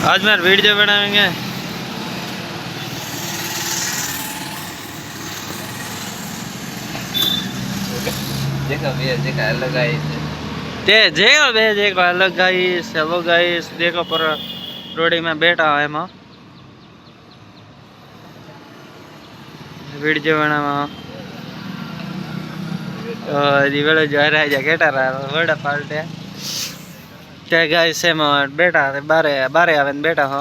आज मैं वीडियो बनाएंगे। देखो भैया देखो अलग गाइस देखो हेलो गाइस देखो पर रोडी में बैठा है मां वीडियो बनावा तो वेलो जा रहा है केटा रहा वड़ा पाल्टे क्या गाइस से में बैठा बारे बारे आवे बैठा हो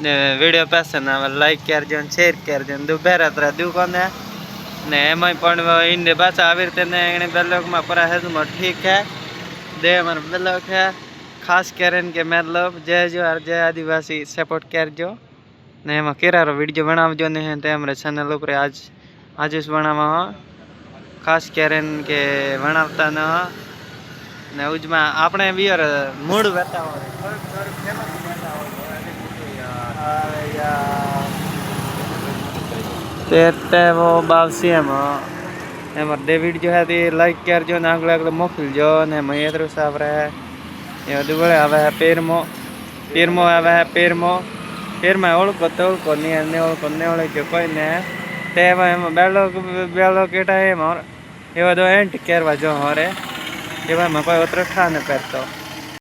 ने वीडियो पसंद आवे लाइक करजो शेर करजो दोपहर अത്ര दुकान है ने एम पण इन पास આવી રીતે ને એને બ્લોગમાં પર હેજમાં ઠીક है दे मन ब्लॉग है खास करन के मतलब जय जोहार जय आदिवासी सपोर्ट करजो ने एम केरारो वीडियो बनावजो ने ते हमरे चैनल पर आज आजुस बनावा खास करन के बनावता न ने उजमा आपणे बियर मूड बताओ थोड़ा फेमस बताओ अरे यार ते वो बावसी एम डेविड जो है ती लाइक कर जो नागले अगले मोकल जो ने मयेद्र साहब रहे ये दुबळे आवे है पेरमो आवे है पेरमा ओळको तोळको ने ओळको ने ओळे के कोई ने तेवा एम बेलो केटा है मोर एवा दो एंट करवा जो होरे एवा में कोई उतर खा न करतो।